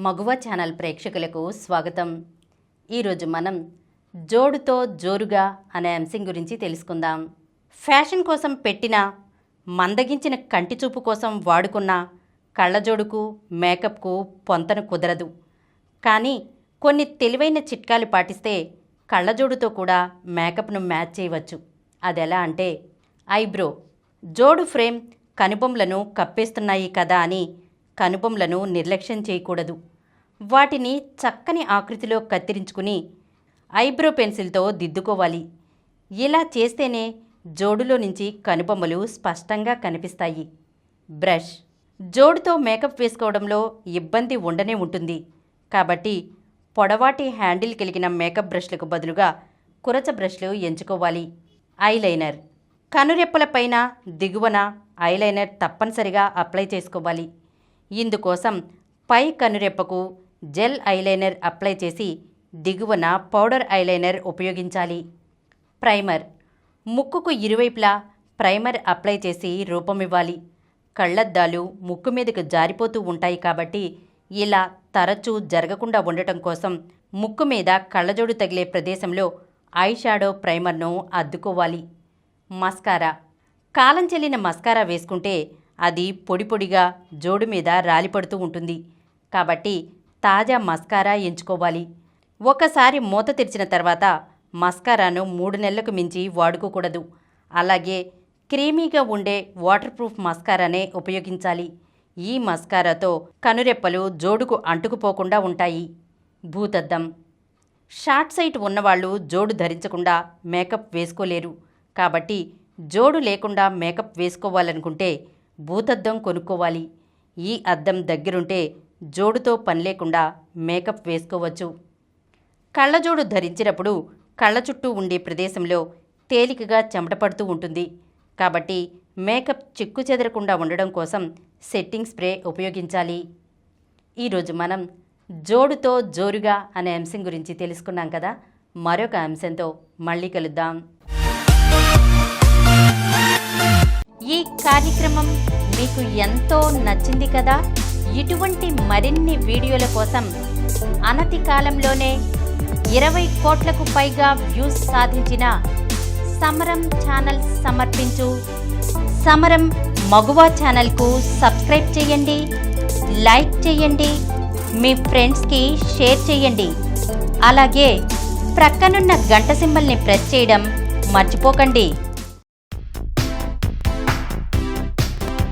మగువ channel ప్రేక్షకులకు స్వాగతం. ఈరోజు మనం జోడుతో జోరుగా అనే అంశం గురించి తెలుసుకుందాం. ఫ్యాషన్ కోసం పెట్టిన, మందగించిన కంటి చూపు కోసం వాడుకున్న కళ్ళజోడుకు మేకప్కు పొంతన కుదరదు. కానీ కొన్ని తెలివైన చిట్కాలు పాటిస్తే కళ్ళజోడుతో కూడా మేకప్ను మ్యాచ్ చేయవచ్చు. అదెలా అంటే, ఐబ్రో జోడు ఫ్రేమ్ కనుబొమ్మలను కప్పేస్తున్నాయి కదా అని కనుబొమ్మలను నిర్లక్ష్యం చేయకూడదు. వాటిని చక్కని ఆకృతిలో కత్తిరించుకుని ఐబ్రో పెన్సిల్తో దిద్దుకోవాలి. ఇలా చేస్తేనే జోడులో నుంచి కనుబొమ్మలు స్పష్టంగా కనిపిస్తాయి. బ్రష్ జోడుతో మేకప్ వేసుకోవడంలో ఇబ్బంది ఉండనే ఉంటుంది. కాబట్టి పొడవాటి హ్యాండిల్ కలిగిన మేకప్ బ్రష్లకు బదులుగా కురచ బ్రష్లు ఎంచుకోవాలి. ఐలైనర్ కనురెప్పలపైన దిగువన ఐలైనర్ తప్పనిసరిగా అప్లై చేసుకోవాలి. ఇందుకోసం పై కనురెప్పకు జెల్ ఐలైనర్ అప్లై చేసి దిగువన పౌడర్ ఐలైనర్ ఉపయోగించాలి. ప్రైమర్ ముక్కుకు ఇరువైపులా ప్రైమర్ అప్లై చేసి రూపమివ్వాలి. కళ్ళద్దాలు ముక్కు మీదకు జారిపోతూ ఉంటాయి కాబట్టి ఇలా తరచూ జరగకుండా ఉండటం కోసం ముక్కు మీద కళ్ళజోడు తగిలే ప్రదేశంలో ఐ షాడో ప్రైమర్ను అద్దుకోవాలి. మస్కారా కాలం చెల్లిన మస్కారా వేసుకుంటే అది పొడి పొడిగా జోడు మీద రాలిపడుతూ ఉంటుంది. కాబట్టి తాజా మస్కారా ఎంచుకోవాలి. ఒకసారి మూత తెరిచిన తర్వాత మస్కారాను 3 నెలలకు మించి వాడుకోకూడదు. అలాగే క్రీమీగా ఉండే వాటర్ ప్రూఫ్ మస్కారానే ఉపయోగించాలి. ఈ మస్కారాతో కనురెప్పలు జోడుకు అంటుకుపోకుండా ఉంటాయి. భూతద్దం షార్ట్ సైట్ ఉన్నవాళ్ళు జోడు ధరించకుండా మేకప్ వేసుకోలేరు. కాబట్టి జోడు లేకుండా మేకప్ వేసుకోవాలనుకుంటే భూతద్దం కొనుక్కోవాలి. ఈ అద్దం దగ్గరుంటే జోడుతో పని లేకుండా మేకప్ వేసుకోవచ్చు. కళ్ళజోడు ధరించినప్పుడు కళ్ళ చుట్టూ ఉండే ప్రదేశంలో తేలికగా చెమట పడుతూ ఉంటుంది. కాబట్టి మేకప్ చిక్కు చెదరకుండా ఉండడం కోసం సెట్టింగ్ స్ప్రే ఉపయోగించాలి. ఈరోజు మనం జోడుతో జోరుగా అనే అంశం గురించి తెలుసుకున్నాం కదా. మరొక అంశంతో మళ్ళీ కలుద్దాం. ఈ కార్యక్రమం మీకు ఎంతో నచ్చింది కదా. ఇటువంటి మరిన్ని వీడియోల కోసం అనతి కాలంలోనే 20 కోట్లకు పైగా వ్యూస్ సాధించిన సమరం ఛానల్ సమర్పించు సమరం మగువ ఛానల్కు సబ్స్క్రైబ్ చేయండి, లైక్ చేయండి, మీ ఫ్రెండ్స్కి షేర్ చేయండి. అలాగే ప్రక్కనున్న గంట సింబల్ని ప్రెస్ చేయడం మర్చిపోకండి.